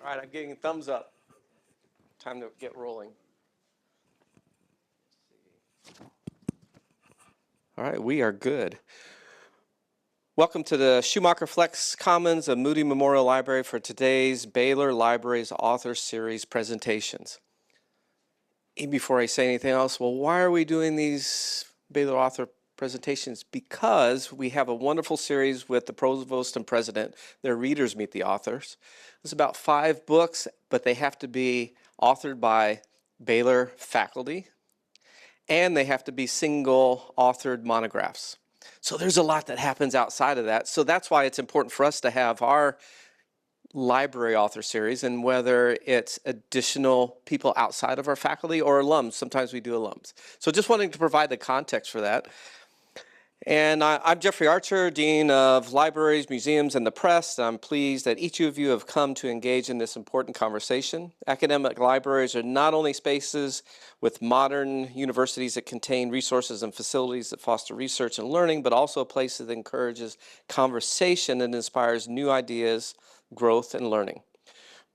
All right, I'm getting a thumbs up. Time to get rolling. All right, we are good. Welcome to the Schumacher Flex Commons of Moody Memorial Library for today's Baylor Libraries Author Series presentations. And before I say anything else, well, why are we doing these Baylor author presentations? Because we have a wonderful series with the provost and president. Their readers meet the authors. It's about 5 books, but they have to be authored by Baylor faculty, and they have to be single authored monographs. So there's a lot that happens outside of that. So that's why it's important for us to have our library author series, and whether it's additional people outside of our faculty or alums. Sometimes we do alums. So just wanting to provide the context for that. And I'm Jeffrey Archer, Dean of Libraries, Museums, and the Press. I'm pleased that each of you have come to engage in this important conversation. Academic libraries are not only spaces with modern universities that contain resources and facilities that foster research and learning, but also a place that encourages conversation and inspires new ideas, growth, and learning.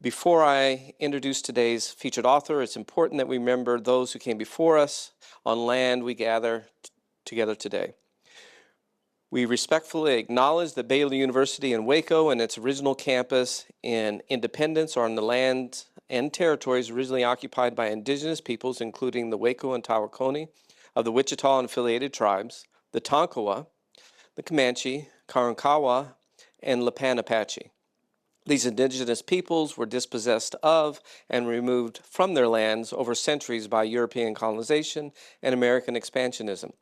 Before I introduce today's featured author, it's important that we remember those who came before us on land we gather together today. We respectfully acknowledge that Baylor University in Waco and its original campus in Independence are on the land and territories originally occupied by indigenous peoples, including the Waco and Tawakoni of the Wichita and affiliated tribes, the Tonkawa, the Comanche, Karankawa, and Lipan Apache. These indigenous peoples were dispossessed of and removed from their lands over centuries by European colonization and American expansionism.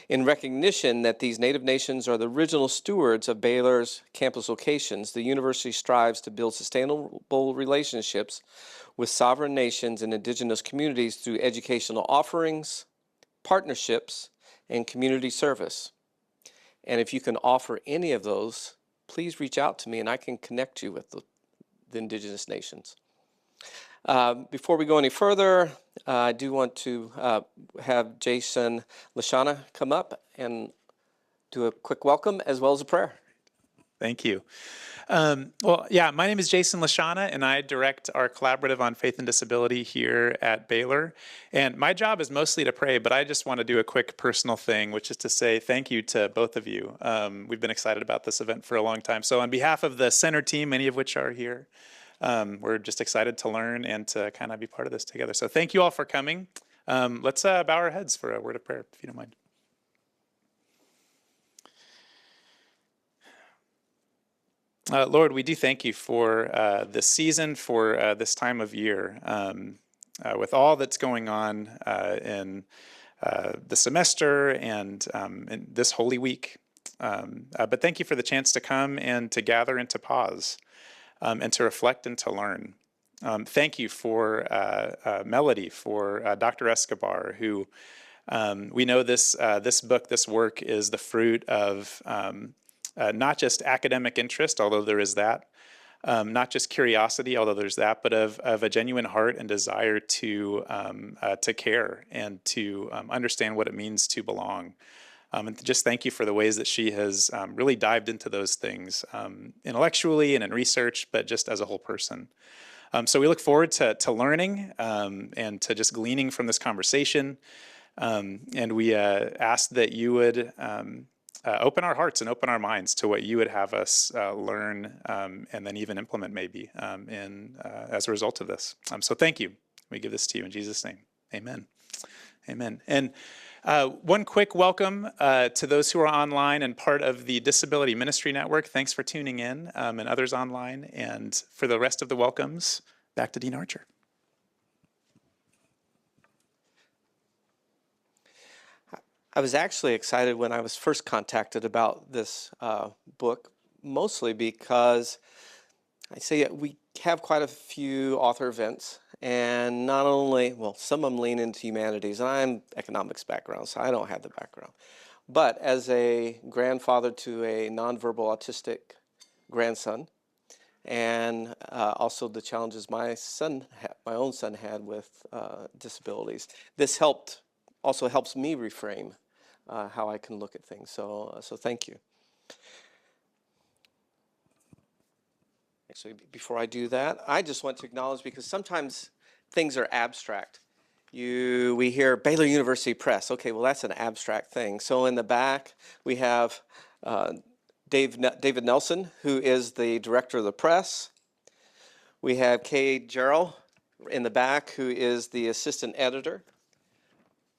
In recognition that these native nations are the original stewards of Baylor's campus locations, the university strives to build sustainable relationships with sovereign nations and indigenous communities through educational offerings, partnerships, and community service. And if you can offer any of those, please reach out to me and I can connect you with the indigenous nations. Before we go any further, I do want to have Jason Lashana come up and do a quick welcome as well as a prayer. Thank you. My name is Jason Lashana, and I direct our collaborative on faith and disability here at Baylor. And my job is mostly to pray, but I just want to do a quick personal thing, which is to say thank you to both of you. We've been excited about this event for a long time. So on behalf of the center team, many of which are here, we're just excited to learn and to kind of be part of this together. So thank you all for coming. Let's bow our heads for a word of prayer, if you don't mind. Lord, we do thank you for this season, for this time of year, with all that's going on in the semester and in this Holy Week. But thank you for the chance to come and to gather and to pause and to reflect and to learn. Thank you for Melody, for Dr. Escobar, who we know this book, this work is the fruit of not just academic interest, although there is that, not just curiosity, although there's that, but of a genuine heart and desire to care and to understand what it means to belong. And just thank you for the ways that she has really dived into those things intellectually and in research, but just as a whole person. So we look forward to learning and to just gleaning from this conversation. And we ask that you would open our hearts and open our minds to what you would have us learn and then even implement maybe as a result of this. So thank you. We give this to you in Jesus' name. Amen. Amen. And one quick welcome to those who are online and part of the Disability Ministry Network. Thanks for tuning in and others online. And for the rest of the welcomes, back to Dean Archer. I was actually excited when I was first contacted about this book, mostly because I say we have quite a few author events, and not only, well, some of them lean into humanities, and I'm economics background, so I don't have the background. But as a grandfather to a nonverbal autistic grandson, and also the challenges my own son had with disabilities, this also helps me reframe how I can look at things. So thank you. So before I do that, I just want to acknowledge, because sometimes things are abstract. We hear Baylor University Press. Okay, well, that's an abstract thing. So in the back, we have David Nelson, who is the director of the press. We have Kay Jarrell in the back, who is the assistant editor.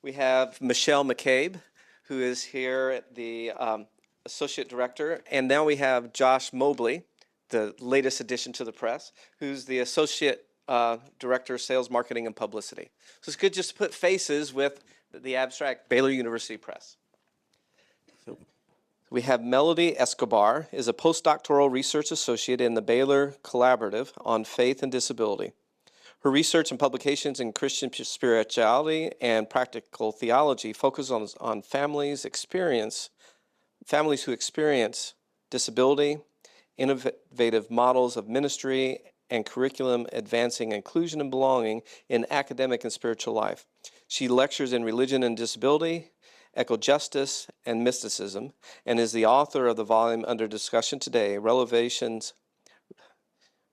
We have Michelle McCabe, who is here, the associate director. And now we have Josh Mobley, the latest addition to the press, who's the associate director of sales, marketing, and publicity. So it's good just to put faces with the abstract Baylor University Press. So we have Melody Escobar, is a postdoctoral research associate in the Baylor Collaborative on Faith and Disability. Her research and publications in Christian spirituality and practical theology focus on families who experience disability, innovative models of ministry, and curriculum advancing inclusion and belonging in academic and spiritual life. She lectures in religion and disability, eco-justice, and mysticism, and is the author of the volume under discussion today, Revelations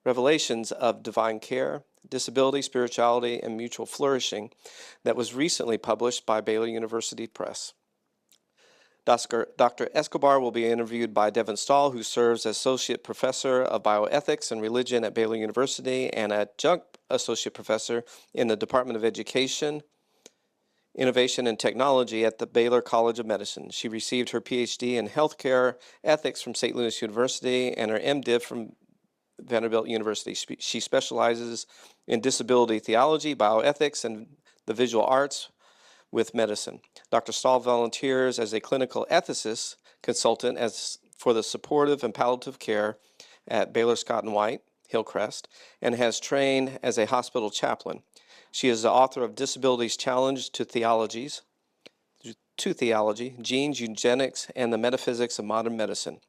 of Divine Care, Disability, Spirituality, and Mutual Flourishing, that was recently published by Baylor University Press. Dr. Escobar will be interviewed by Devan Stahl, who serves as Associate Professor of Bioethics and Religion at Baylor University and Adjunct Associate Professor in the Department of Education, Innovation, and Technology at the Baylor College of Medicine. She received her PhD in Healthcare Ethics from St. Louis University and her MDiv from Vanderbilt University. She specializes in disability theology, bioethics, and the visual arts with medicine. Dr. Stahl volunteers as a clinical ethicist consultant for the supportive and palliative care at Baylor Scott & White, Hillcrest, and has trained as a hospital chaplain. She is the author of Disabilities Challenge to Theology, Genes, Eugenics, and the Metaphysics of Modern Medicine,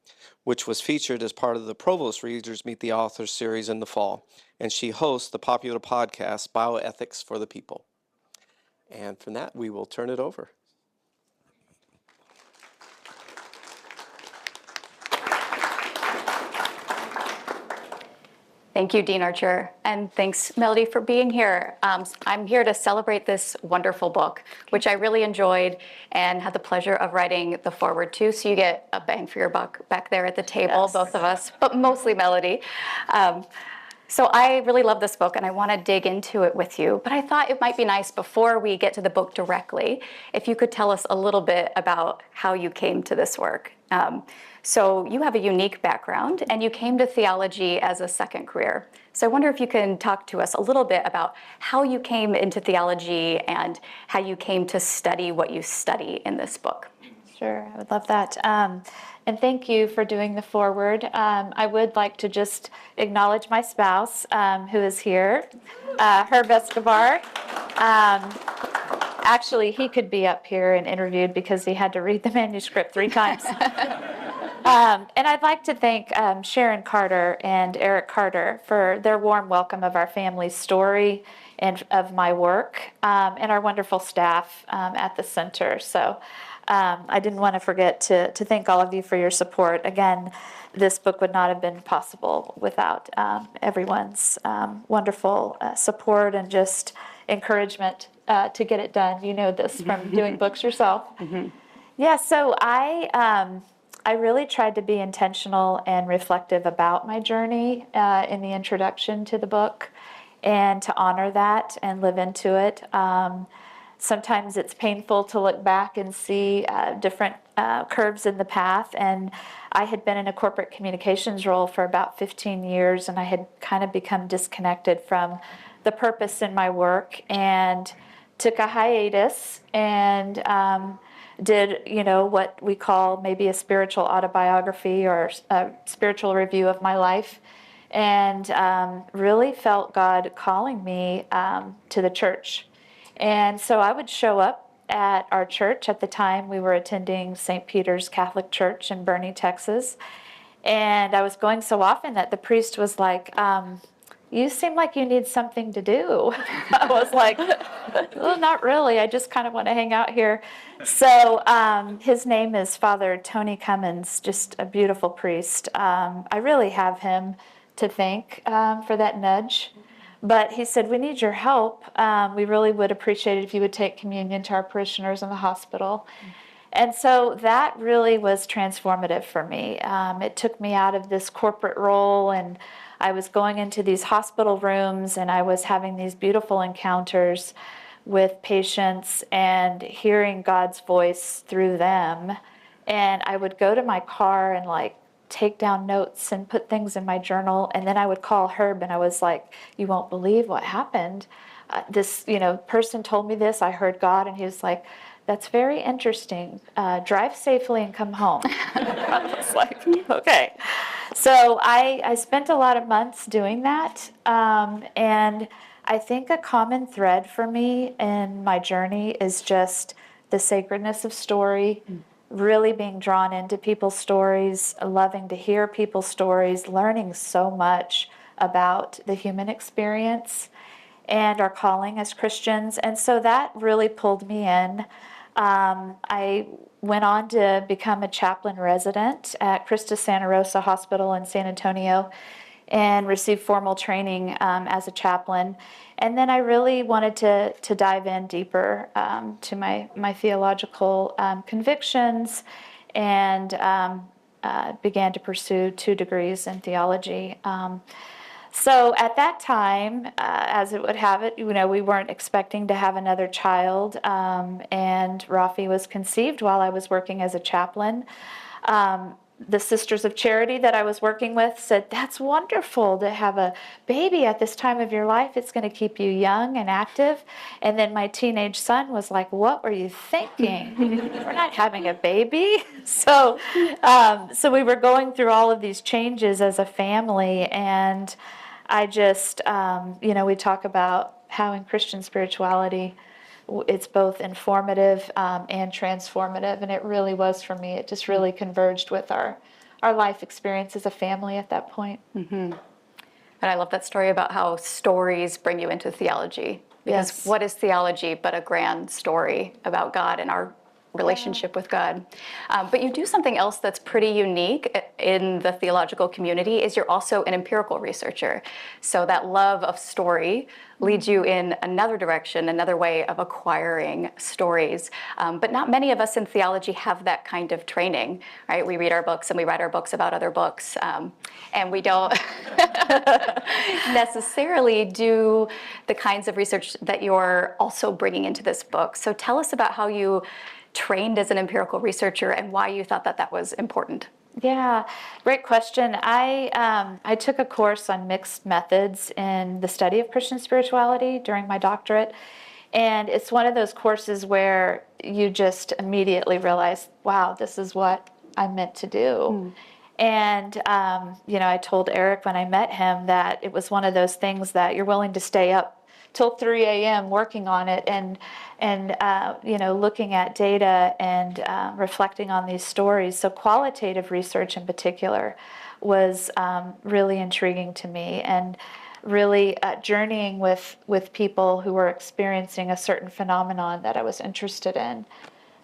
which was featured as part of the Provost Readers Meet the Authors series in the fall. And she hosts the popular podcast, Bioethics for the People. And from that, we will turn it over. Thank you, Dean Archer, and thanks, Melody, for being here. I'm here to celebrate this wonderful book, which I really enjoyed and had the pleasure of writing the foreword to, so you get a bang for your buck back there at the table, yes. Both of us, but mostly Melody. So I really love this book, and I want to dig into it with you, but I thought it might be nice before we get to the book directly, if you could tell us a little bit about how you came to this work. So you have a unique background, and you came to theology as a second career. So I wonder if you can talk to us a little bit about how you came into theology and how you came to study what you study in this book. Sure, I would love that. And thank you for doing the foreword. I would like to just acknowledge my spouse, who is here, Herb Escobar. Actually, he could be up here and interviewed because he had to read the manuscript 3 times. And I'd like to thank Sharon Carter and Eric Carter for their warm welcome of our family's story and of my work, and our wonderful staff at the center. So I didn't want to forget to thank all of you for your support. Again, this book would not have been possible without everyone's wonderful support and just encouragement to get it done. You know this from doing books yourself. Mm-hmm. Yeah, so I really tried to be intentional and reflective about my journey in the introduction to the book, and to honor that and live into it. Sometimes it's painful to look back and see different curves in the path, and I had been in a corporate communications role for about 15 years, and I had kind of become disconnected from the purpose in my work, and took a hiatus and did, what we call maybe a spiritual autobiography or a spiritual review of my life, and really felt God calling me to the church. And so I would show up at our church. At the time, we were attending St. Peter's Catholic Church in Boerne, Texas, and I was going so often that the priest was like, you seem like you need something to do. I was like, well, not really. I just kind of want to hang out here. So his name is Father Tony Cummins, just a beautiful priest. I really have him to thank for that nudge. But he said, we need your help. We really would appreciate it if you would take communion to our parishioners in the hospital. And so that really was transformative for me. It took me out of this corporate role, and I was going into these hospital rooms, and I was having these beautiful encounters with patients and hearing God's voice through them. And I would go to my car and like take down notes and put things in my journal. And then I would call Herb, and I was like, you won't believe what happened. This, person told me this, I heard God, and he was like, that's very interesting. Drive safely and come home. I was like, okay. So I spent a lot of months doing that. And I think a common thread for me in my journey is just the sacredness of story, really being drawn into people's stories, loving to hear people's stories, learning so much about the human experience and our calling as Christians. And so that really pulled me in. I went on to become a chaplain resident at Christus Santa Rosa Hospital in San Antonio and received formal training as a chaplain. And then I really wanted to dive in deeper to my theological convictions, and began to pursue 2 degrees in theology. So at that time, as it would have it, we weren't expecting to have another child, and Rafi was conceived while I was working as a chaplain. The Sisters of Charity that I was working with said, that's wonderful to have a baby at this time of your life. It's going to keep you young and active. And then my teenage son was like, what were you thinking? We're not having a baby. So we were going through all of these changes as a family, and I just, we talk about how in Christian spirituality, it's both informative and transformative, and it really was for me. It just really converged with our life experience as a family at that point. And I love that story about how stories bring you into theology. Because Yes. what is theology but a grand story about God and our relationship with God? But you do something else that's pretty unique in the theological community, is you're also an empirical researcher. So that love of story leads you in another direction, another way of acquiring stories. But not many of us in theology have that kind of training, right? We read our books and we write our books about other books, and we don't necessarily do the kinds of research that you're also bringing into this book. So tell us about how you trained as an empirical researcher and why you thought that was important. Yeah, great question. I took a course on mixed methods in the study of Christian spirituality during my doctorate. And it's one of those courses where you just immediately realize, wow, this is what I'm meant to do. And, I told Eric when I met him that it was one of those things that you're willing to stay up till 3 a.m. working on it and looking at data and reflecting on these stories. So qualitative research in particular was really intriguing to me, and really journeying with people who were experiencing a certain phenomenon that I was interested in.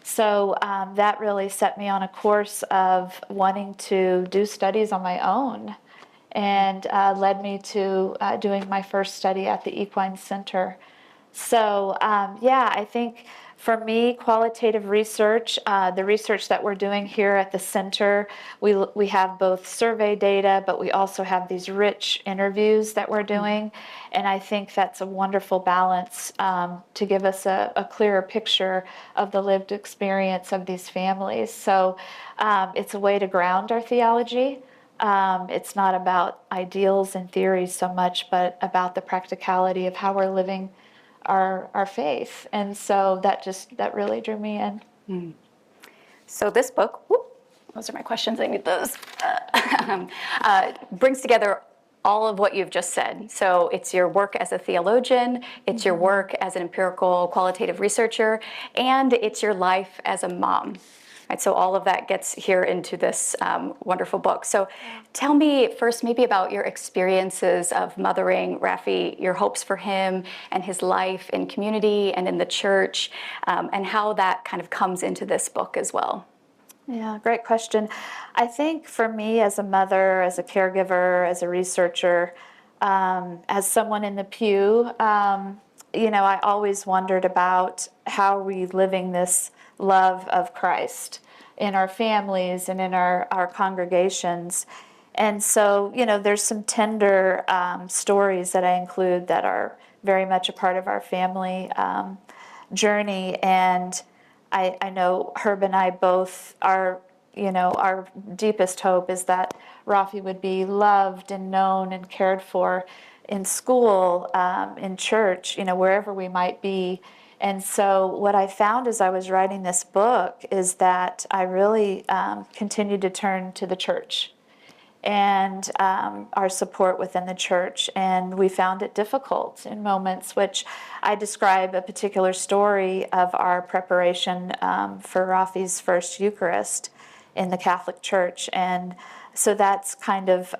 So that really set me on a course of wanting to do studies on my own, and led me to doing my first study at the Equine Center. So I think for me, qualitative research, the research that we're doing here at the center, we have both survey data, but we also have these rich interviews that we're doing. And I think that's a wonderful balance to give us a clearer picture of the lived experience of these families. So it's a way to ground our theology. It's not about ideals and theories so much, but about the practicality of how we're living our faith. And so that really drew me in. So this book, those are my questions, I need those, brings together all of what you've just said. So it's your work as a theologian, it's your work as an empirical qualitative researcher, and it's your life as a mom. Right, so all of that gets here into this wonderful book. So tell me first maybe about your experiences of mothering Rafi, your hopes for him and his life in community and in the church, and how that kind of comes into this book as well. Yeah, great question. I think for me as a mother, as a caregiver, as a researcher, as someone in the pew, I always wondered about how are we living this love of Christ in our families and in our congregations. And so, there's some tender stories that I include that are very much a part of our family journey. And I know Herb and I both are, our deepest hope is that Rafi would be loved and known and cared for in school, in church, wherever we might be. And so what I found as I was writing this book is that I really continued to turn to the church and our support within the church. And we found it difficult in moments, which I describe a particular story of our preparation for Rafi's first Eucharist in the Catholic Church. And so that's kind of,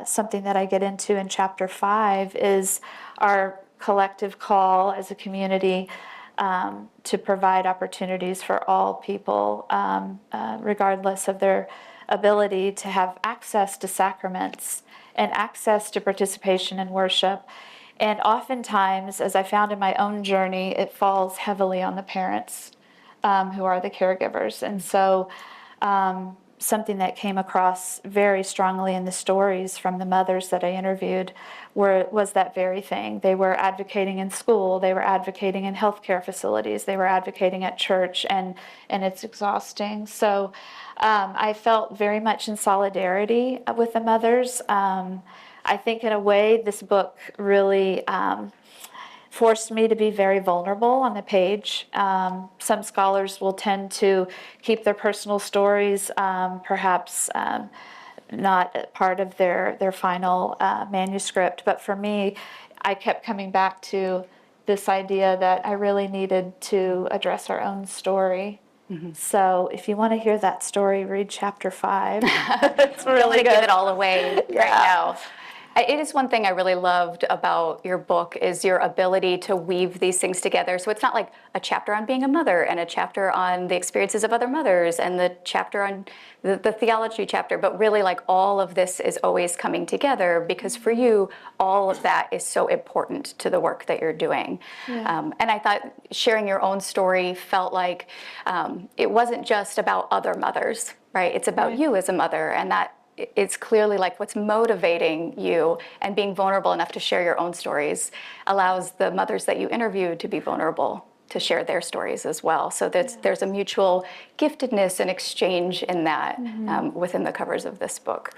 something that I get into in chapter 5 is our collective call as a community to provide opportunities for all people, regardless of their ability to have access to sacraments and access to participation in worship. And oftentimes, as I found in my own journey, it falls heavily on the parents who are the caregivers. And so something that came across very strongly in the stories from the mothers that I interviewed was that very thing. They were advocating in school, they were advocating in healthcare facilities, they were advocating at church, and it's exhausting. So I felt very much in solidarity with the mothers. I think in a way this book really forced me to be very vulnerable on the page. Some scholars will tend to keep their personal stories, perhaps not part of their final manuscript. But for me, I kept coming back to this idea that I really needed to address our own story. So if you want to hear that story, read chapter 5. It's really Don't want to good. give it all away right now. It is one thing I really loved about your book is your ability to weave these things together. So it's not like a chapter on being a mother and a chapter on the experiences of other mothers and the chapter on the theology chapter, but really like all of this is always coming together because for you, all of that is so important to the work that you're doing. Yeah. And I thought sharing your own story felt like it wasn't just about other mothers, right? It's about you as a mother, and that it's clearly like what's motivating you, and being vulnerable enough to share your own stories allows the mothers that you interviewed to be vulnerable to share their stories as well. So there's a mutual giftedness and exchange in that within the covers of this book.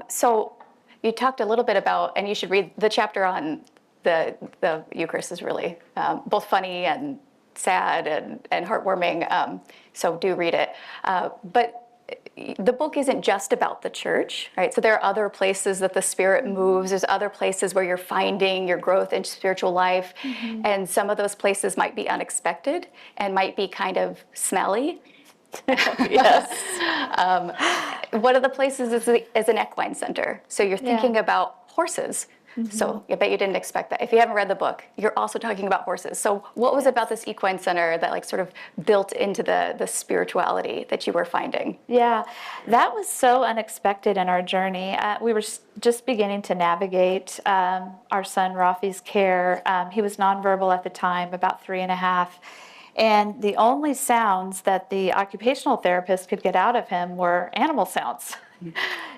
So you talked a little bit about, and you should read the chapter on the Eucharist is really both funny and sad and heartwarming. So do read it. But the book isn't just about the church, right? So there are other places that the Spirit moves. There's other places where you're finding your growth in spiritual life. And some of those places might be unexpected and might be kind of smelly. Yes. One of the places is an equine center. So you're thinking about horses. So I bet you didn't expect that. If you haven't read the book, you're also talking about horses. So what was about this equine center that like sort of built into the spirituality that you were finding? Yeah, that was so unexpected in our journey. We were just beginning to navigate our son Rafi's care. He was nonverbal at the time, about 3.5. And the only sounds that the occupational therapist could get out of him were animal sounds.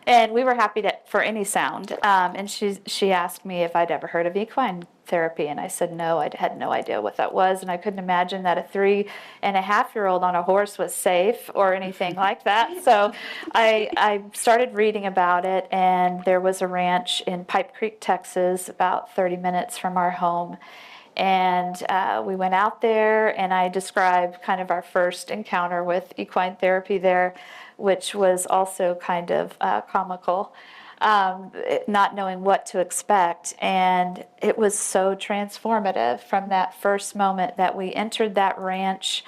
And we were happy for any sound. And she asked me if I'd ever heard of equine therapy. And I said no, I had no idea what that was. And I couldn't imagine that a 3.5-year-old on a horse was safe or anything like that. So I started reading about it. And there was a ranch in Pipe Creek, Texas, about 30 minutes from our home. And we went out there, and I described kind of our first encounter with equine therapy there, which was also kind of comical, not knowing what to expect. And it was so transformative from that first moment that we entered that ranch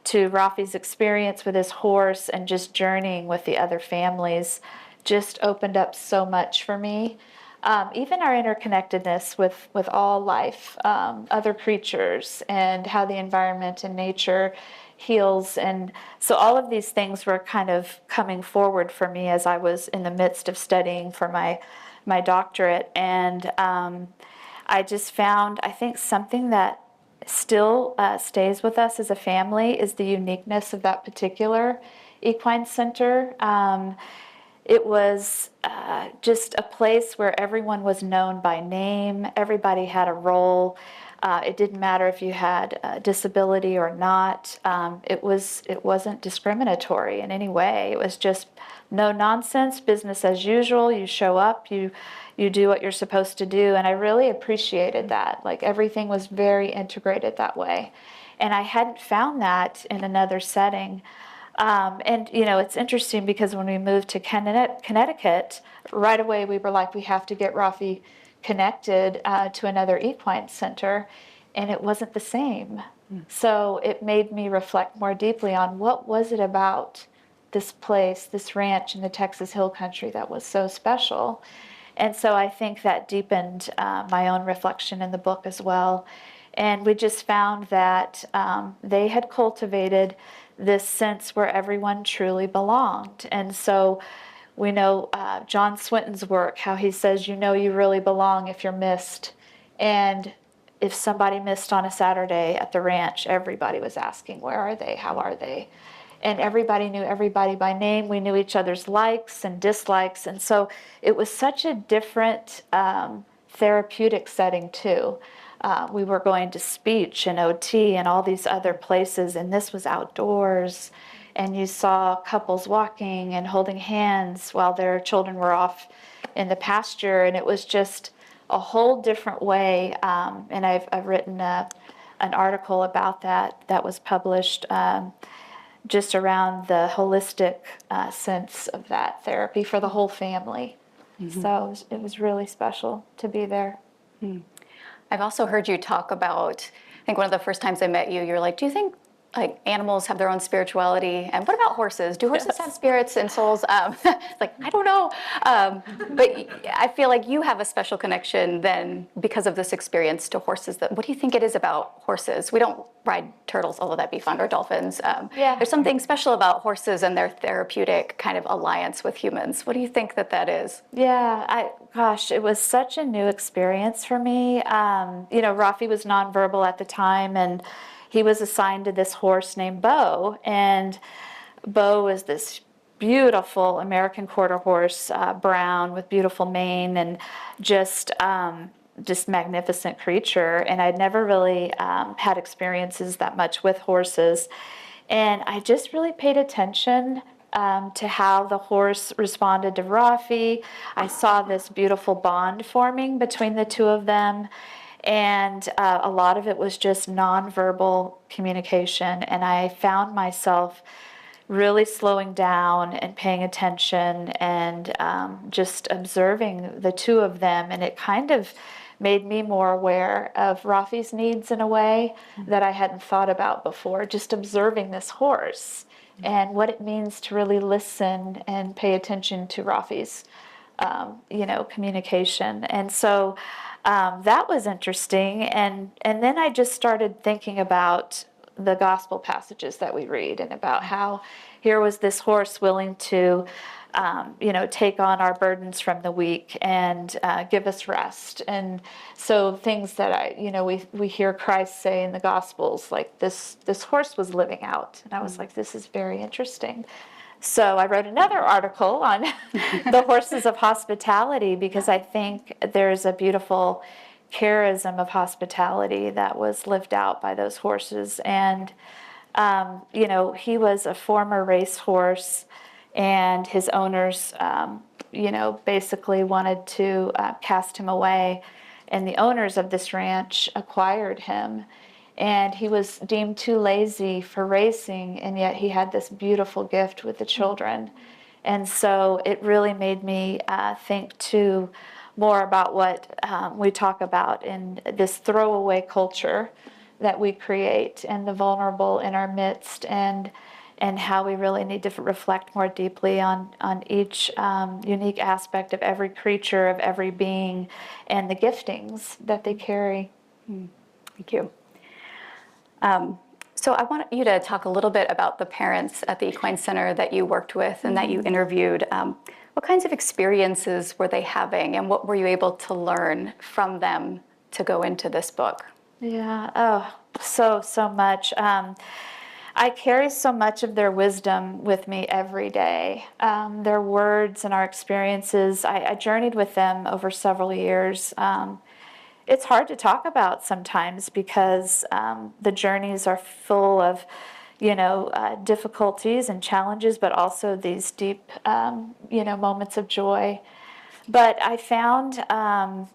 to Rafi's experience with his horse and just journeying with the other families just opened up so much for me. Even our interconnectedness with all life, other creatures, and how the environment and nature heels. And so all of these things were kind of coming forward for me as I was in the midst of studying for my doctorate. And I just found, I think, something that still stays with us as a family is the uniqueness of that particular equine center. It was just a place where everyone was known by name. Everybody had a role. It didn't matter if you had a disability or not. It wasn't discriminatory in any way. It was just no nonsense, business as usual. You show up, you do what you're supposed to do, and I really appreciated that. Like, everything was very integrated that way, and I hadn't found that in another setting. And it's interesting because when we moved to Connecticut, right away we were like, we have to get Rafi connected to another equine center, and it wasn't the same. So it made me reflect more deeply on what was it about this place, this ranch in the Texas Hill Country that was so special. And so I think that deepened my own reflection in the book as well. And we just found that they had cultivated this sense where everyone truly belonged. And so we know John Swinton's work, how he says, you really belong if you're missed. And if somebody missed on a Saturday at the ranch, everybody was asking, where are they? How are they? And everybody knew everybody by name. We knew each other's likes and dislikes. And so it was such a different therapeutic setting too. We were going to speech and OT and all these other places, and this was outdoors. And you saw couples walking and holding hands while their children were off in the pasture. And it was just a whole different way. And I've written an article about that was published just around the holistic sense of that therapy for the whole family. Mm-hmm. So it was really special to be there. Mm. I've also heard you talk about, I think one of the first times I met you, you're like, do you think like animals have their own spirituality? And what about horses? Do horses have spirits and souls? Like, I don't know. But I feel like you have a special connection then because of this experience to horses. What do you think it is about horses? We don't ride turtles, although that'd be fun, or dolphins. There's something special about horses and their therapeutic kind of alliance with humans. What do you think that is? Yeah, gosh, it was such a new experience for me. Rafi was nonverbal at the time, and he was assigned to this horse named Bo, and Bo is this beautiful American quarter horse, brown with beautiful mane, and just magnificent creature. And I'd never really had experiences that much with horses, and I just really paid attention to how the horse responded to Rafi. I saw this beautiful bond forming between the two of them. And a lot of it was just nonverbal communication. And I found myself really slowing down and paying attention and just observing the two of them. And it kind of made me more aware of Rafi's needs in a way that I hadn't thought about before, just observing this horse and what it means to really listen and pay attention to Rafi's communication. And so that was interesting. And then I just started thinking about the gospel passages that we read and about how here was this horse willing to, take on our burdens from the week and give us rest. And so things that we hear Christ say in the Gospels, like this horse was living out. And I was like, this is very interesting. So I wrote another article on the horses of hospitality because I think there's a beautiful charism of hospitality that was lived out by those horses. And, he was a former racehorse, and his owners, basically wanted to cast him away. And the owners of this ranch acquired him. And he was deemed too lazy for racing, and yet he had this beautiful gift with the children. And so it really made me think too more about what we talk about in this throwaway culture that we create and the vulnerable in our midst, and how we really need to reflect more deeply on each unique aspect of every creature, of every being, and the giftings that they carry. Thank you. So I want you to talk a little bit about the parents at the Equine Center that you worked with and that you interviewed. What kinds of experiences were they having, and what were you able to learn from them to go into this book? Yeah, oh, so much. I carry so much of their wisdom with me every day. Their words and our experiences. I journeyed with them over several years. It's hard to talk about sometimes because the journeys are full of, difficulties and challenges, but also these deep, moments of joy. But I found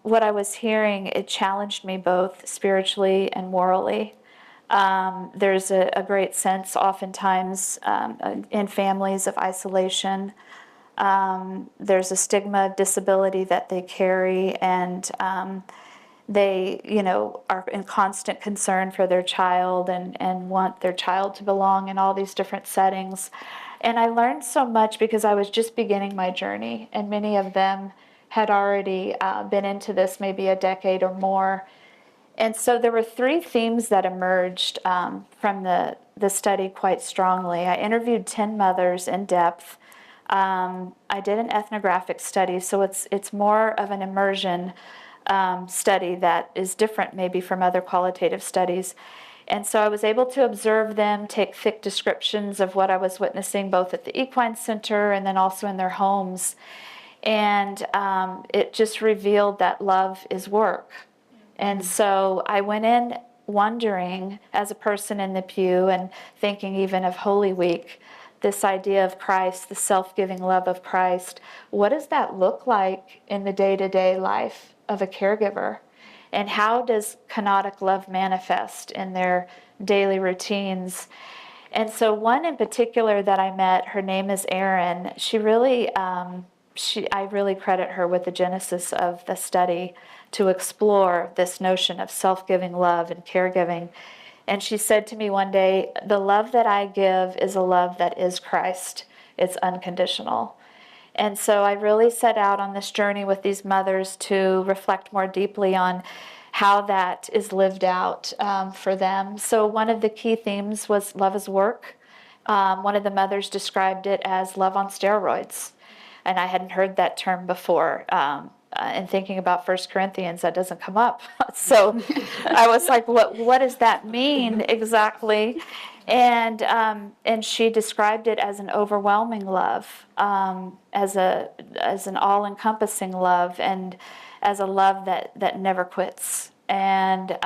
what I was hearing, it challenged me both spiritually and morally. There's a great sense oftentimes in families of isolation. There's a stigma of disability that they carry, and they, are in constant concern for their child and want their child to belong in all these different settings. And I learned so much because I was just beginning my journey, and many of them had already been into this maybe a decade or more. And so there were three themes that emerged from the study quite strongly. I interviewed 10 mothers in depth. I did an ethnographic study, so it's more of an immersion study that is different maybe from other qualitative studies. And so I was able to observe them, take thick descriptions of what I was witnessing both at the Equine Center and then also in their homes. And it just revealed that love is work. And so I went in wondering, as a person in the pew and thinking even of Holy Week, this idea of Christ, the self-giving love of Christ, what does that look like in the day-to-day life of a caregiver? And how does kenotic love manifest in their daily routines? And so one in particular that I met, her name is Erin. She really, I really credit her with the genesis of the study to explore this notion of self-giving love and caregiving. And she said to me one day, the love that I give is a love that is Christ. It's unconditional. And so I really set out on this journey with these mothers to reflect more deeply on how that is lived out for them. So one of the key themes was love is work. One of the mothers described it as love on steroids. And I hadn't heard that term before. And thinking about 1 Corinthians, that doesn't come up. So I was like, what does that mean exactly? And she described it as an overwhelming love, as an all-encompassing love, and as a love that never quits. And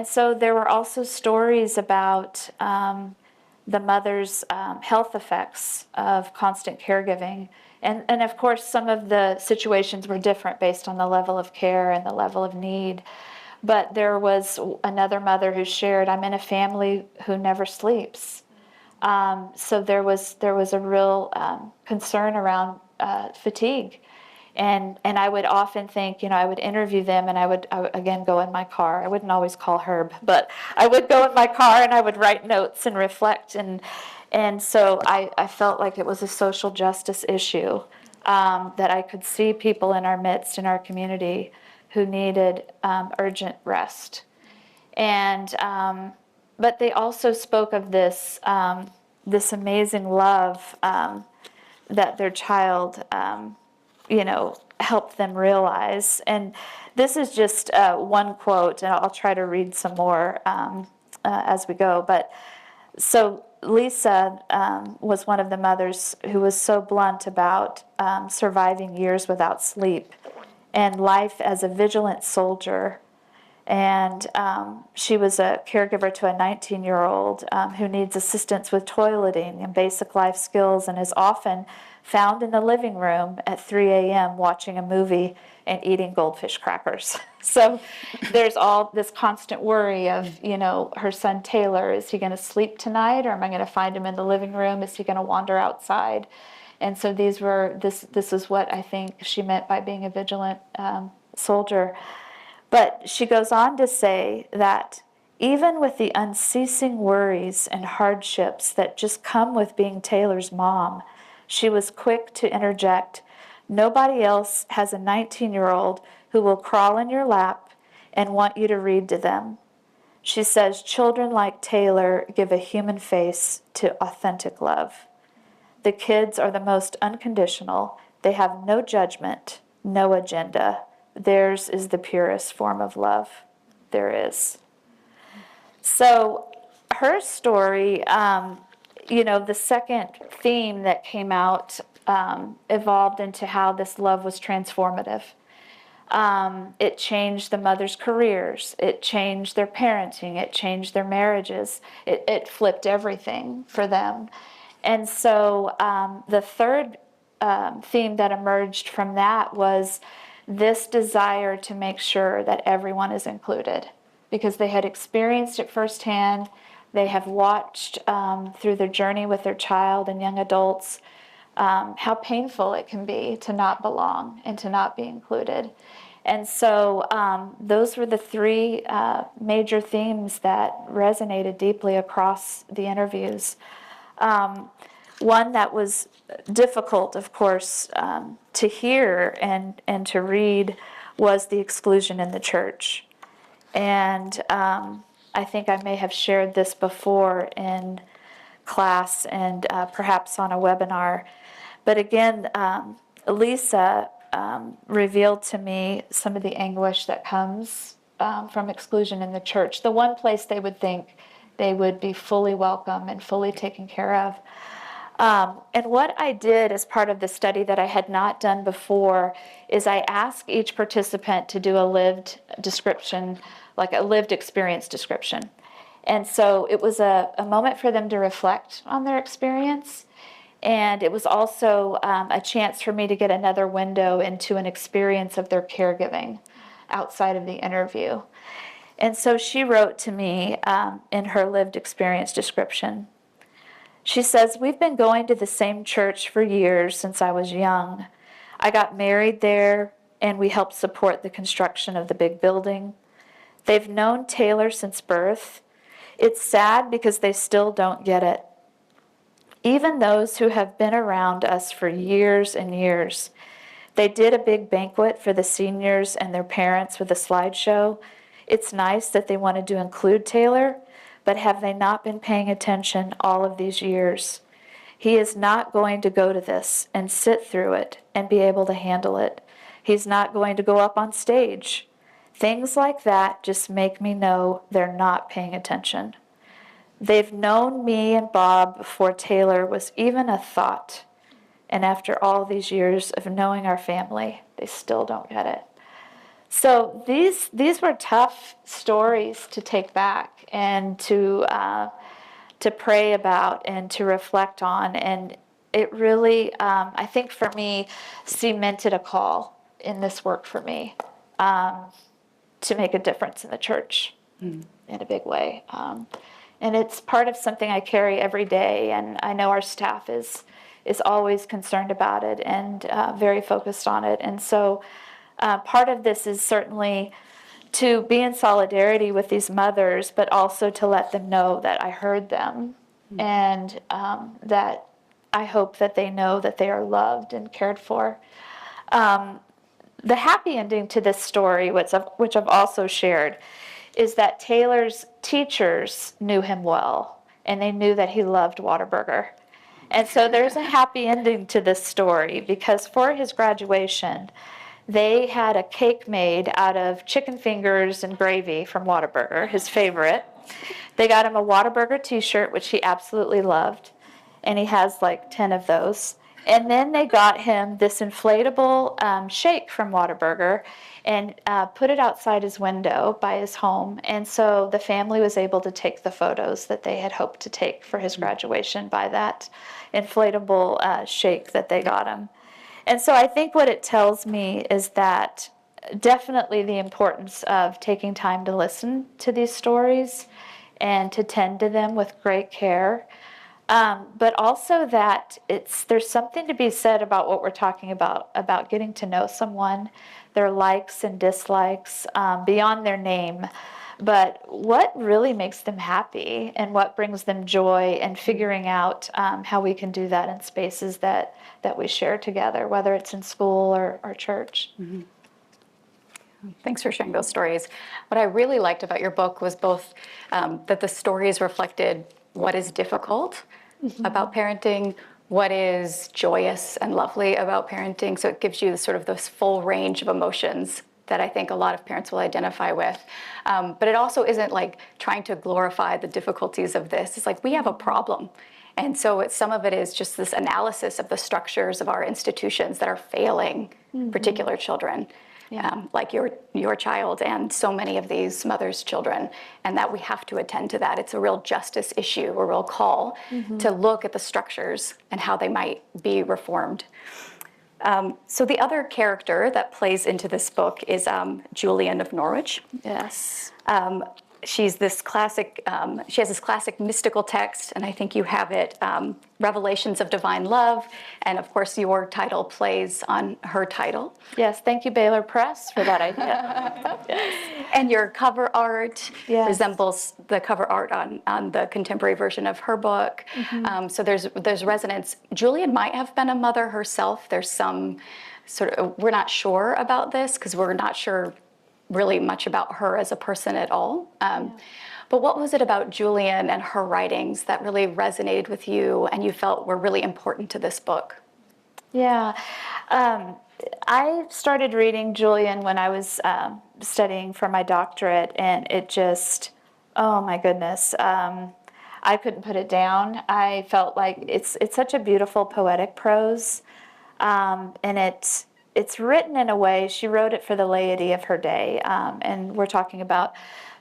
so there were also stories about the mother's health effects of constant caregiving. And of course, some of the situations were different based on the level of care and the level of need. But there was another mother who shared, I'm in a family who never sleeps. So there was a real concern around fatigue. And I would often think, I would interview them, and I would again go in my car. I wouldn't always call Herb, but I would go in my car and I would write notes and reflect. And so I felt like it was a social justice issue, that I could see people in our midst, in our community, who needed urgent rest. And but they also spoke of this amazing love that their child helped them realize. And this is just one quote, and I'll try to read some more as we go. But so Lisa was one of the mothers who was so blunt about surviving years without sleep and life as a vigilant soldier. And she was a caregiver to a 19-year-old who needs assistance with toileting and basic life skills, and is often found in the living room at 3 a.m. watching a movie and eating goldfish crackers. So there's all this constant worry of, her son Taylor, is he going to sleep tonight, or am I going to find him in the living room? Is he going to wander outside? And so this is what I think she meant by being a vigilant soldier. But she goes on to say that even with the unceasing worries and hardships that just come with being Taylor's mom, she was quick to interject, nobody else has a 19-year-old who will crawl in your lap and want you to read to them. She says, children like Taylor give a human face to authentic love. The kids are the most unconditional. They have no judgment, no agenda. Theirs is the purest form of love there is. So her story, the second theme that came out evolved into how this love was transformative. It changed the mother's careers. It changed their parenting. It changed their marriages. It flipped everything for them. And so the third theme that emerged from that was this desire to make sure that everyone is included, because they had experienced it firsthand. They have watched through their journey with their child and young adults how painful it can be to not belong and to not be included. And so those were the three major themes that resonated deeply across the interviews. One that was difficult, of course, to hear and to read was the exclusion in the church. And I think I may have shared this before in class and perhaps on a webinar. But again, Lisa revealed to me some of the anguish that comes from exclusion in the church. The one place they would think they would be fully welcome and fully taken care of. And what I did as part of the study that I had not done before is I asked each participant to do a lived description, like a lived experience description. And so it was a moment for them to reflect on their experience. And it was also a chance for me to get another window into an experience of their caregiving outside of the interview. And so she wrote to me in her lived experience description. She says, "We've been going to the same church for years since I was young. I got married there, and we helped support the construction of the big building. They've known Taylor since birth. It's sad because they still don't get it. Even those who have been around us for years and years. They did a big banquet for the seniors and their parents with a slideshow. It's nice that they wanted to include Taylor, but have they not been paying attention all of these years? He is not going to go to this and sit through it and be able to handle it. He's not going to go up on stage. Things like that just make me know they're not paying attention. They've known me and Bob before Taylor was even a thought. And after all these years of knowing our family, they still don't get it." So these were tough stories to take back and to pray about and to reflect on. And it really, I think for me, cemented a call in this work for me to make a difference in the church in a big way. And it's part of something I carry every day, and I know our staff is always concerned about it and very focused on it. And so part of this is certainly to be in solidarity with these mothers, but also to let them know that I heard them and that I hope that they know that they are loved and cared for. The happy ending to this story, which I've also shared, is that Taylor's teachers knew him well, and they knew that he loved Whataburger. And so there's a happy ending to this story, because for his graduation, they had a cake made out of chicken fingers and gravy from Whataburger, his favorite. They got him a Whataburger t-shirt, which he absolutely loved, and he has like 10 of those. And then they got him this inflatable shake from Whataburger and put it outside his window by his home. And so the family was able to take the photos that they had hoped to take for his graduation by that inflatable shake that they got him. And so I think what it tells me is that definitely the importance of taking time to listen to these stories and to tend to them with great care. But also that there's something to be said about what we're talking about getting to know someone, their likes and dislikes, beyond their name, but what really makes them happy and what brings them joy, and figuring out how we can do that in spaces that we share together, whether it's in school or church. Mm-hmm. Thanks for sharing those stories. What I really liked about your book was both that the stories reflected what is difficult about parenting, what is joyous and lovely about parenting. So it gives you sort of this full range of emotions that I think a lot of parents will identify with. But it also isn't like trying to glorify the difficulties of this. It's like we have a problem. And so some of it is just this analysis of the structures of our institutions that are failing particular children. Like your child and so many of these mothers' children, and that we have to attend to that. It's a real justice issue, a real call to look at the structures and how they might be reformed. So the other character that plays into this book is Julian of Norwich. Yes. She's this classic, she has this classic mystical text, and I think you have it, Revelations of Divine Love, and of course your title plays on her title. Yes, thank you, Baylor Press, for that idea. Yes. And your cover art resembles the cover art on the contemporary version of her book. So there's resonance. Julian might have been a mother herself. There's some sort of, we're not sure about this because we're not sure really much about her as a person at all. But what was it about Julian and her writings that really resonated with you and you felt were really important to this book? Yeah. I started reading Julian when I was studying for my doctorate, and it just, oh my goodness, I couldn't put it down. I felt like it's such a beautiful poetic prose, and it's written in a way, she wrote it for the laity of her day, and we're talking about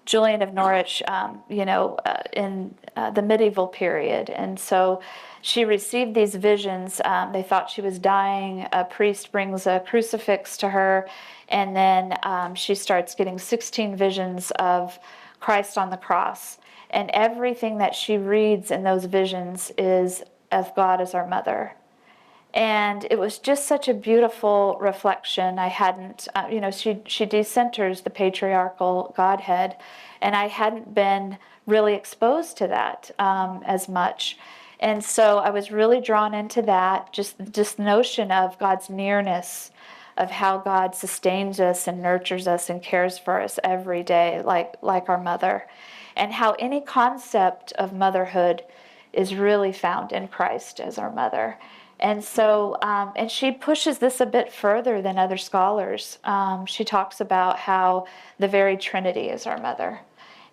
Julian of Norwich, in the medieval period. And so she received these visions. They thought she was dying. A priest brings a crucifix to her, and then she starts getting 16 visions of Christ on the cross. And everything that she reads in those visions is of God as our mother. And it was just such a beautiful reflection. I hadn't, she decenters the patriarchal Godhead, and I hadn't been really exposed to that as much. And so I was really drawn into that, just this notion of God's nearness, of how God sustains us and nurtures us and cares for us every day, like our mother, and how any concept of motherhood is really found in Christ as our mother. And so, and she pushes this a bit further than other scholars. She talks about how the very Trinity is our mother.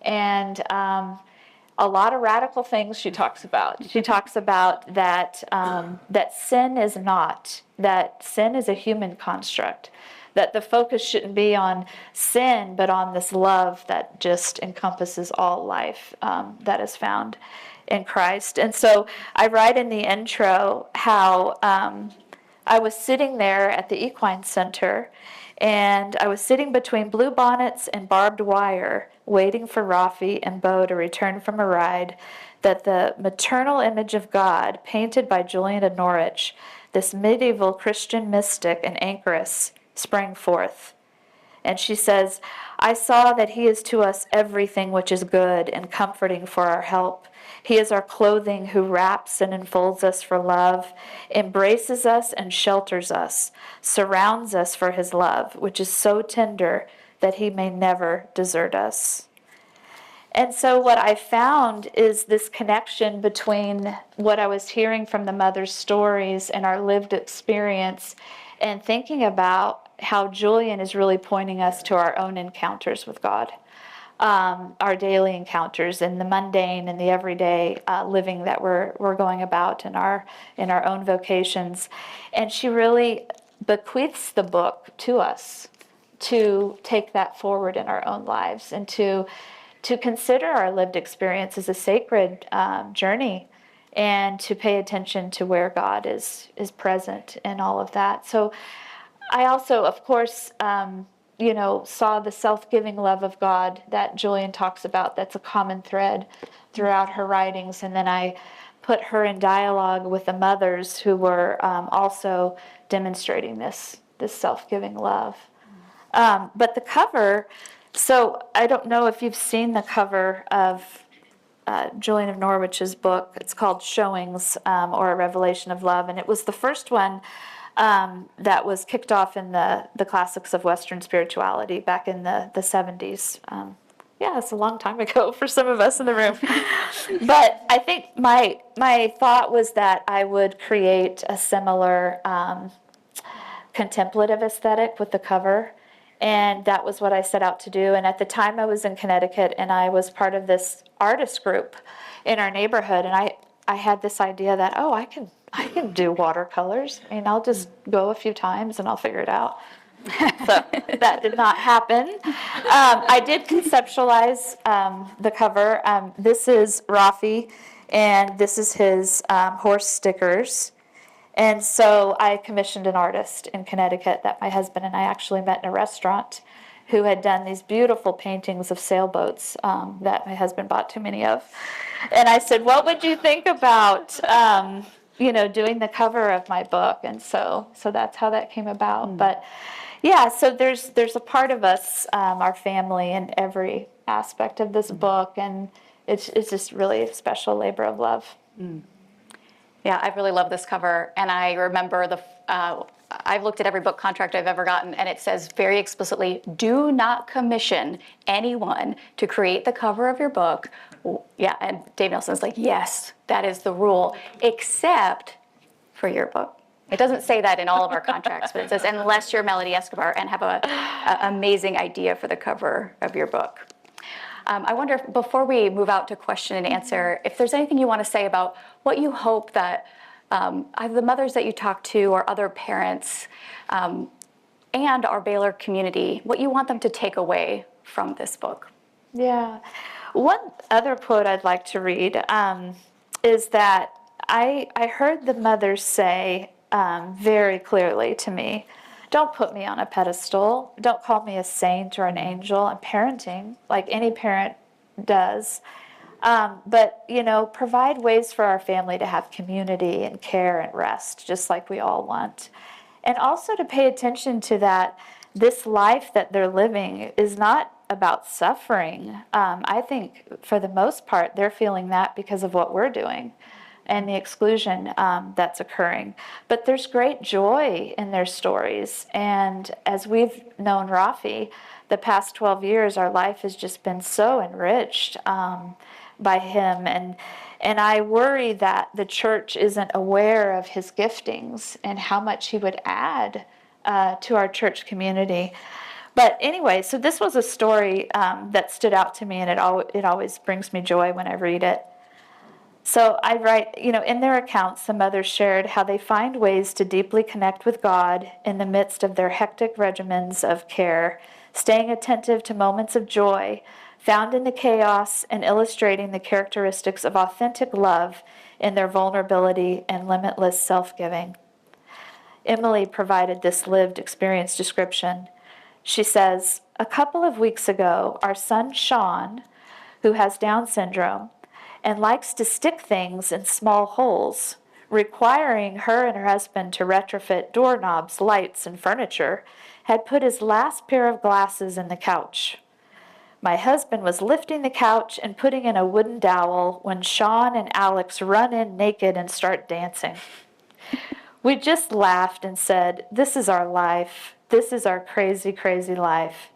And a lot of radical things she talks about. She talks about that, that sin is not, that sin is a human construct, that the focus shouldn't be on sin, but on this love that just encompasses all life that is found in Christ. And so I write in the intro how I was sitting there at the equine center, and I was sitting between blue bonnets and barbed wire, waiting for Rafi and Bo to return from a ride, that the maternal image of God, painted by Julian of Norwich, this medieval Christian mystic and anchoress, sprang forth. And she says, I saw that he is to us everything which is good and comforting for our help. He is our clothing who wraps and enfolds us for love, embraces us and shelters us, surrounds us for his love, which is so tender that he may never desert us. And so what I found is this connection between what I was hearing from the mother's stories and our lived experience, and thinking about how Julian is really pointing us to our own encounters with God. Our daily encounters in the mundane and the everyday living that we're going about in our own vocations. And she really bequeaths the book to us to take that forward in our own lives, and to consider our lived experience as a sacred journey, and to pay attention to where God is present in all of that. So I also, of course, saw the self-giving love of God that Julian talks about. That's a common thread throughout her writings. And then I put her in dialogue with the mothers who were also demonstrating this self-giving love. But the cover, so I don't know if you've seen the cover of Julian of Norwich's book. It's called Showings, or A Revelation of Love. And it was the first one that was kicked off in the classics of Western spirituality back in the 70s. Yeah, it's a long time ago for some of us in the room. But I think my thought was that I would create a similar contemplative aesthetic with the cover. And that was what I set out to do. And at the time I was in Connecticut, and I was part of this artist group in our neighborhood. And I had this idea that, oh, I can do watercolors. I mean, I'll just go a few times and I'll figure it out. So that did not happen. I did conceptualize the cover. This is Rafi, and this is his horse stickers. And so I commissioned an artist in Connecticut that my husband and I actually met in a restaurant, who had done these beautiful paintings of sailboats that my husband bought too many of. And I said, what would you think about doing the cover of my book? And so that's how that came about. But yeah, so there's a part of us, our family, in every aspect of this book, and it's just really a special labor of love. Yeah, I really love this cover, and I remember I've looked at every book contract I've ever gotten, and it says very explicitly, do not commission anyone to create the cover of your book. Yeah, and Dave Nelson's like, yes, that is the rule, except for your book. It doesn't say that in all of our contracts, but it says, unless you're Melody Escobar and have an amazing idea for the cover of your book. I wonder, if, before we move out to question and answer, if there's anything you want to say about what you hope that either the mothers that you talk to or other parents and our Baylor community, what you want them to take away from this book. Yeah. One other quote I'd like to read is that I heard the mothers say very clearly to me, don't put me on a pedestal. Don't call me a saint or an angel. I'm parenting like any parent does. But, provide ways for our family to have community and care and rest, just like we all want. And also to pay attention to that this life that they're living is not about suffering. I think for the most part, they're feeling that because of what we're doing and the exclusion that's occurring. But there's great joy in their stories. And as we've known Rafi, the past 12 years, our life has just been so enriched by him. And I worry that the church isn't aware of his giftings and how much he would add to our church community. But anyway, so this was a story that stood out to me, and it always brings me joy when I read it. So I write, in their accounts, the mothers shared how they find ways to deeply connect with God in the midst of their hectic regimens of care, staying attentive to moments of joy found in the chaos and illustrating the characteristics of authentic love in their vulnerability and limitless self-giving. Emily provided this lived experience description. She says, a couple of weeks ago, our son Sean, who has Down syndrome, and likes to stick things in small holes, requiring her and her husband to retrofit doorknobs, lights, and furniture, had put his last pair of glasses in the couch. My husband was lifting the couch and putting in a wooden dowel when Sean and Alex run in naked and start dancing. We just laughed and said, this is our life. This is our crazy, crazy life.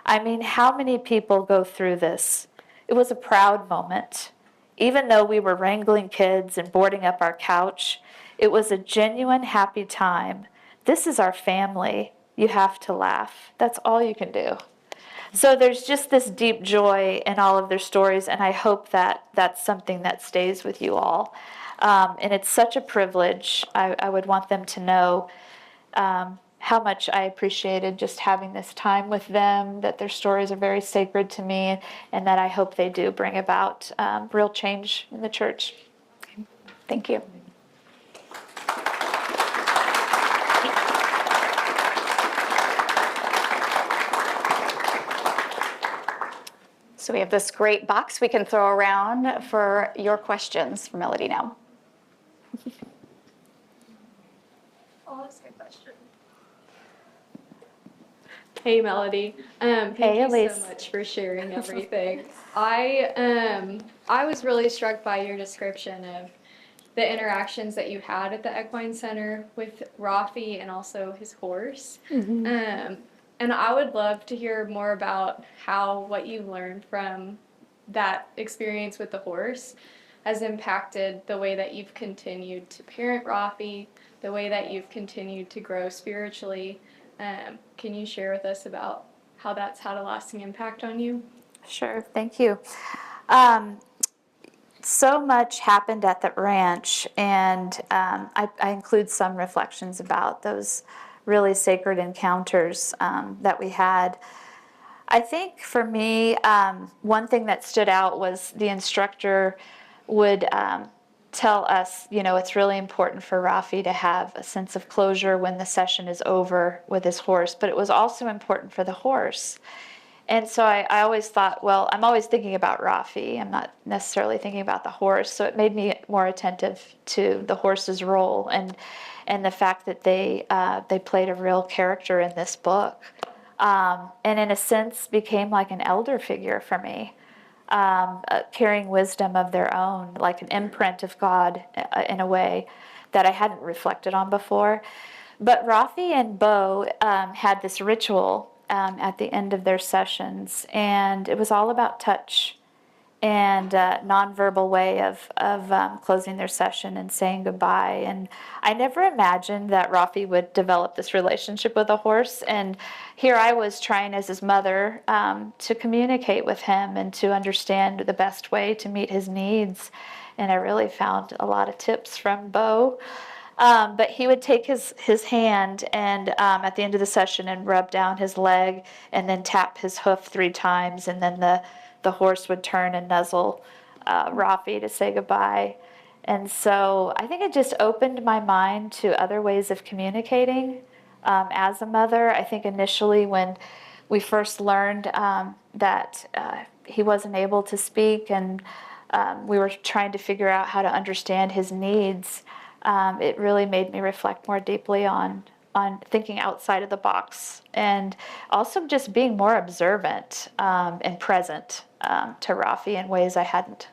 I mean, how many people go through this? It was a proud moment. Even though we were wrangling kids and boarding up our couch, it was a genuine happy time. This is our family. You have to laugh. That's all you can do. So there's just this deep joy in all of their stories, and I hope that that's something that stays with you all. And it's such a privilege. I would want them to know how much I appreciated just having this time with them, that their stories are very sacred to me, and that I hope they do bring about real change in the church. Thank you. So we have this great box we can throw around for your questions for Melody now. I'll ask a question. Hey, Melody. Thank Hey, you Elise. so much for sharing everything. I was really struck by your description of the interactions that you had at the Equine Center with Rafi and also his horse. And I would love to hear more about how what you learned from that experience with the horse has impacted the way that you've continued to parent Rafi, the way that you've continued to grow spiritually. Can you share with us about how that's had a lasting impact on you? Sure, thank you. So much happened at the ranch, and I include some reflections about those really sacred encounters that we had. I think for me, one thing that stood out was the instructor would tell us, it's really important for Rafi to have a sense of closure when the session is over with his horse, but it was also important for the horse. And so I always thought, well, I'm always thinking about Rafi. I'm not necessarily thinking about the horse. So it made me more attentive to the horse's role and the fact that they played a real character in this book. And in a sense became like an elder figure for me, carrying wisdom of their own, like an imprint of God in a way that I hadn't reflected on before. But Rafi and Bo had this ritual at the end of their sessions, and it was all about touch and nonverbal way of closing their session and saying goodbye. And I never imagined that Rafi would develop this relationship with a horse. And here I was trying as his mother to communicate with him and to understand the best way to meet his needs. And I really found a lot of tips from Bo. But he would take his hand and at the end of the session and rub down his leg and then tap his hoof 3 times, and then the horse would turn and nuzzle Rafi to say goodbye. And so I think it just opened my mind to other ways of communicating as a mother. I think initially when we first learned that he wasn't able to speak and we were trying to figure out how to understand his needs, it really made me reflect more deeply on thinking outside of the box, and also just being more observant and present to Rafi in ways I hadn't.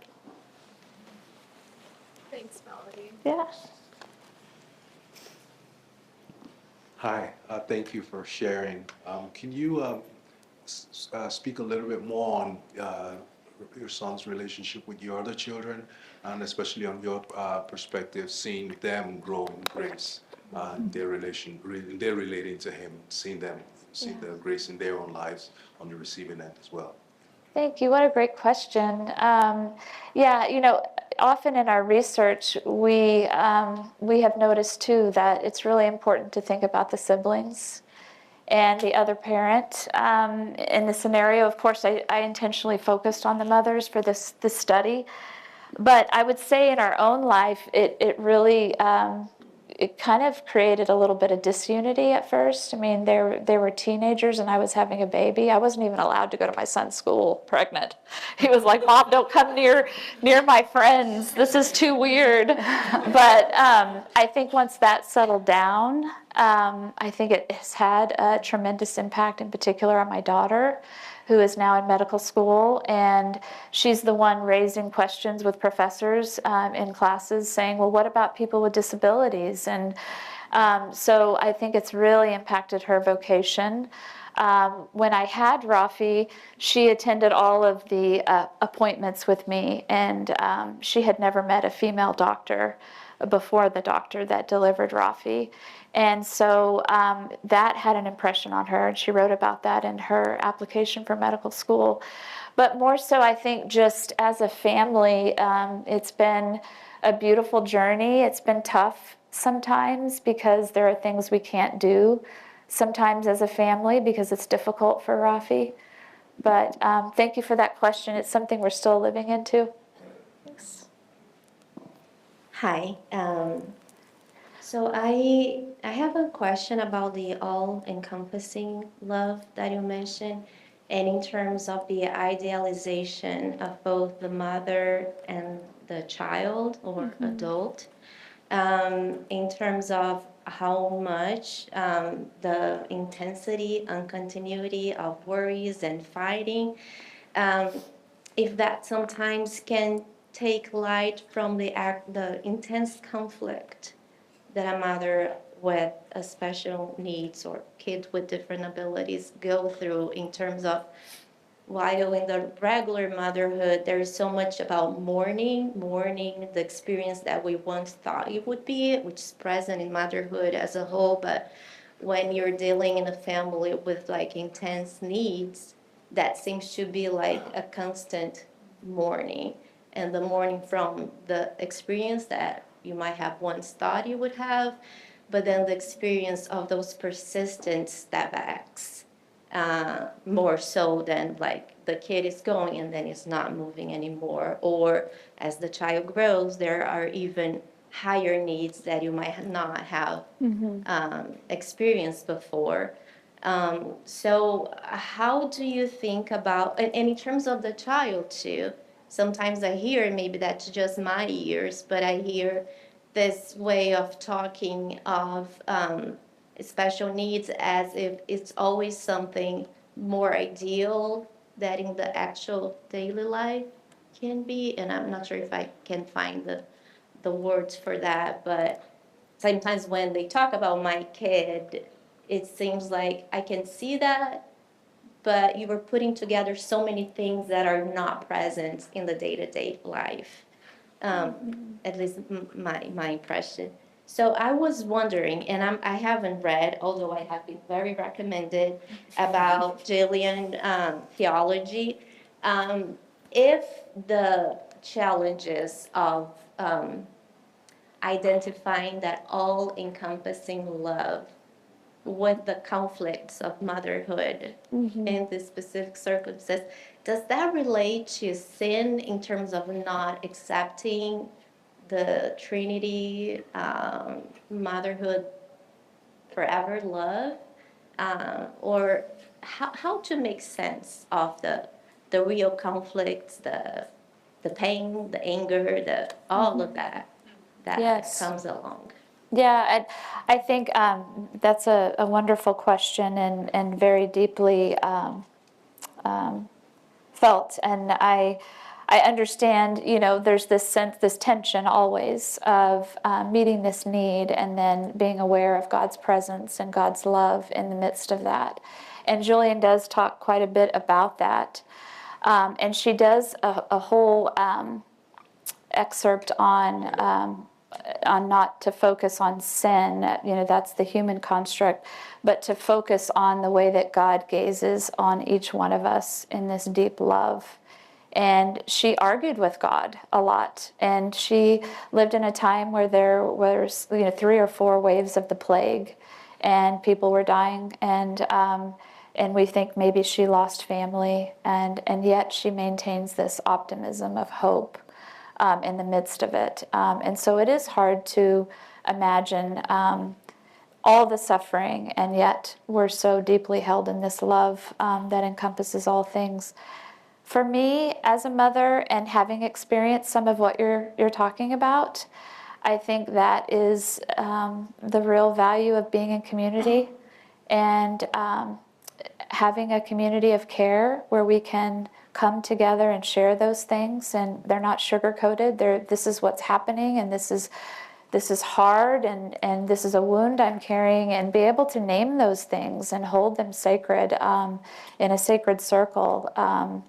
Thanks, Melody. Yeah. Hi, thank you for sharing. Can you speak a little bit more on your son's relationship with your other children, and especially on your perspective, seeing them grow in grace, they're relating to him, seeing the grace in their own lives on the receiving end as well. Thank you. What a great question. Often in our research, we have noticed too that it's really important to think about the siblings and the other parent. In the scenario, of course, I intentionally focused on the mothers for this study. But I would say in our own life, it really it kind of created a little bit of disunity at first. I mean, they were teenagers and I was having a baby. I wasn't even allowed to go to my son's school pregnant. He was like, "Mom, don't come near my friends. This is too weird." But I think once that settled down, I think it has had a tremendous impact, in particular on my daughter, who is now in medical school, and she's the one raising questions with professors in classes saying, well, what about people with disabilities? And so I think it's really impacted her vocation. When I had Rafi, she attended all of the appointments with me, and she had never met a female doctor before the doctor that delivered Rafi. And so that had an impression on her, and she wrote about that in her application for medical school. But more so, I think just as a family, it's been a beautiful journey. It's been tough sometimes because there are things we can't do sometimes as a family because it's difficult for Rafi. But thank you for that question. It's something we're still living into. Thanks. Hi. So I have a question about the all-encompassing love that you mentioned, and in terms of the idealization of both the mother and the child or adult, in terms of how much the intensity and continuity of worries and fighting, if that sometimes can take light from the intense conflict that a mother with a special needs or kids with different abilities go through in terms of while in the regular motherhood, there is so much about mourning, the experience that we once thought it would be, which is present in motherhood as a whole. But when you're dealing in a family with like intense needs, that seems to be like a constant mourning. And the mourning from the experience that you might have once thought you would have, but then the experience of those persistent setbacks more so than like the kid is going and then it's not moving anymore. Or as the child grows, there are even higher needs that you might not have experienced before. So how do you think about, and in terms of the child too, sometimes I hear, maybe that's just my ears, but I hear this way of talking of special needs as if it's always something more ideal that in the actual daily life can be. And I'm not sure if I can find the words for that, but sometimes when they talk about my kid, it seems like I can see that, but you were putting together so many things that are not present in the day-to-day life. At least my impression. So I was wondering, and I haven't read, although I have been very recommended about Jillian theology, if the challenges of identifying that all-encompassing love with the conflicts of motherhood in this specific circumstance, does that relate to sin in terms of not accepting the Trinity, motherhood, forever love? Or how to make sense of the real conflicts, the pain, the anger, all of that Yes. comes along? Yeah, I think that's a wonderful question and very deeply felt. And I understand, there's this sense, this tension always of meeting this need and then being aware of God's presence and God's love in the midst of that. And Julian does talk quite a bit about that. And she does a whole excerpt on not to focus on sin, that's the human construct, but to focus on the way that God gazes on each one of us in this deep love. And she argued with God a lot, and she lived in a time where there was 3 or 4 waves of the plague, and people were dying, and we think maybe she lost family, and yet she maintains this optimism of hope in the midst of it. And so it is hard to imagine all the suffering, and yet we're so deeply held in this love that encompasses all things. For me, as a mother, and having experienced some of what you're talking about, I think that is the real value of being in community, and having a community of care where we can come together and share those things, and they're not sugar-coated. This is what's happening, and this is hard, and this is a wound I'm carrying, and be able to name those things and hold them sacred in a sacred circle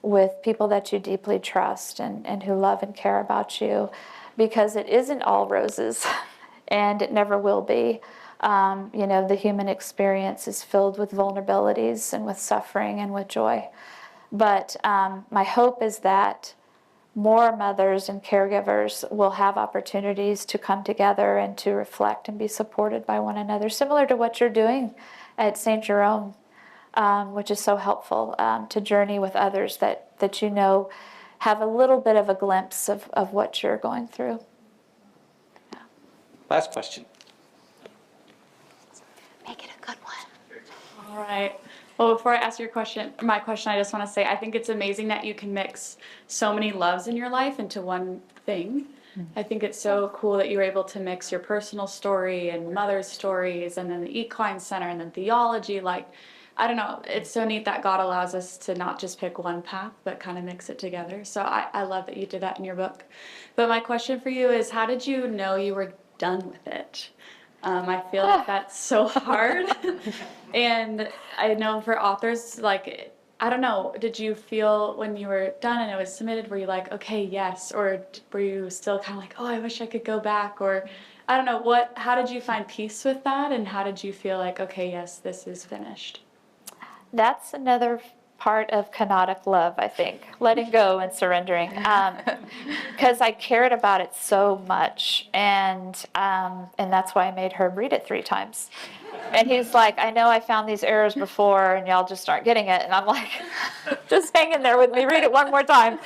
with people that you deeply trust and who love and care about you, because it isn't all roses, and it never will be. The human experience is filled with vulnerabilities and with suffering and with joy. But my hope is that more mothers and caregivers will have opportunities to come together and to reflect and be supported by one another, similar to what you're doing at St. Jerome, which is so helpful to journey with others that have a little bit of a glimpse of what you're going through. Last question. Make it a good one. All right. Well, before I ask my question, I just want to say I think it's amazing that you can mix so many loves in your life into one thing. I think it's so cool that you were able to mix your personal story and mother's stories, and then the equine center, and then theology. Like, I don't know, it's so neat that God allows us to not just pick one path, but kind of mix it together. So I love that you did that in your book. But my question for you is, how did you know you were done with it? I feel like that's so hard. And I know for authors, like, I don't know, did you feel when you were done and it was submitted, were you like, okay, yes? Or were you still kind of like, oh, I wish I could go back? Or I don't know, how did you find peace with that? And how did you feel like, okay, yes, this is finished? That's another part of kenotic love, I think, letting go and surrendering, because I cared about it so much, and that's why I made Herb read it 3 times. And he's like, I know I found these errors before, and y'all just aren't getting it. And I'm like, just hang in there with me, read it one more time.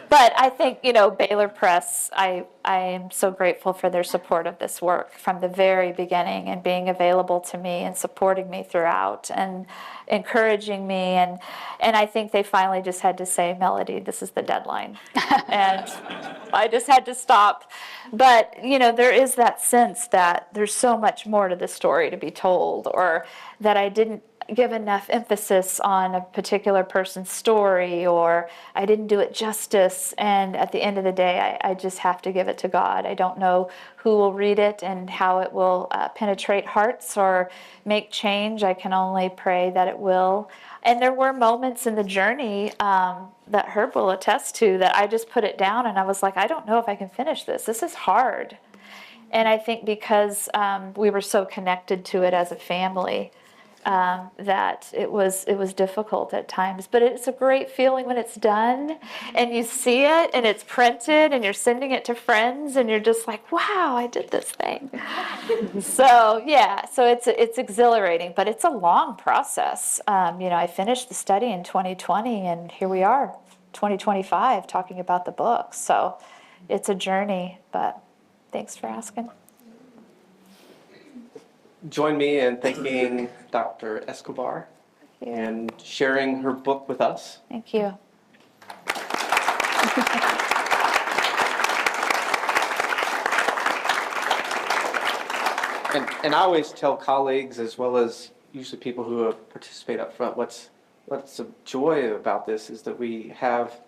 But I think, Baylor Press, I am so grateful for their support of this work from the very beginning, and being available to me and supporting me throughout and encouraging me. And I think they finally just had to say, Melody, this is the deadline. And I just had to stop. But, there is that sense that there's so much more to the story to be told, or that I didn't give enough emphasis on a particular person's story, or I didn't do it justice. And at the end of the day, I just have to give it to God. I don't know who will read it and how it will penetrate hearts or make change. I can only pray that it will. And there were moments in the journey that Herb will attest to that I just put it down and I was like, I don't know if I can finish this. This is hard. And I think because we were so connected to it as a family, that it was difficult at times. But it's a great feeling when it's done and you see it and it's printed and you're sending it to friends and you're just like, wow, I did this thing. So it's exhilarating, but it's a long process. I finished the study in 2020 and here we are, 2025, talking about the book. So it's a journey, but thanks for asking. Join me in thanking Dr. Escobar and sharing her book with us. Thank you. And I always tell colleagues, as well as usually people who participate up front, what's the joy about this is that we have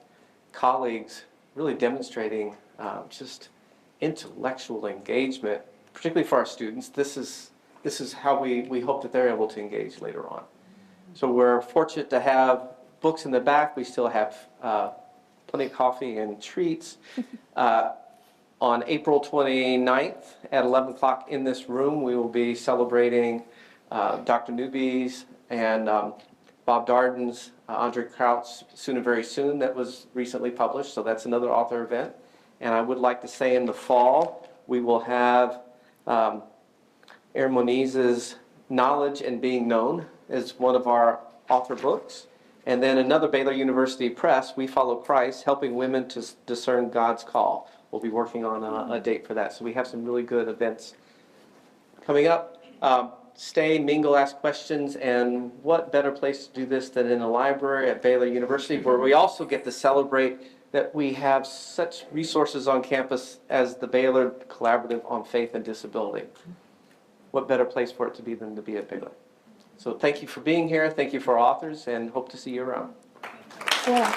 colleagues really demonstrating just intellectual engagement, particularly for our students. This is how we hope that they're able to engage later on. So we're fortunate to have books in the back. We still have plenty of coffee and treats. On April 29th at 11 o'clock in this room, we will be celebrating Dr. Newby's and Bob Darden's Andre Kraut's Soon and Very Soon that was recently published. So that's another author event. And I would like to say in the fall, we will have Aaron Moniz's Knowledge and Being Known as one of our author books. And then another Baylor University Press, We Follow Christ, Helping Women to Discern God's Call. We'll be working on a date for that. So we have some really good events coming up. Stay, mingle, ask questions, and what better place to do this than in a library at Baylor University, where we also get to celebrate that we have such resources on campus as the Baylor Collaborative on Faith and Disability. What better place for it to be than to be at Baylor? So thank you for being here. Thank you for authors, and hope to see you around. Yeah.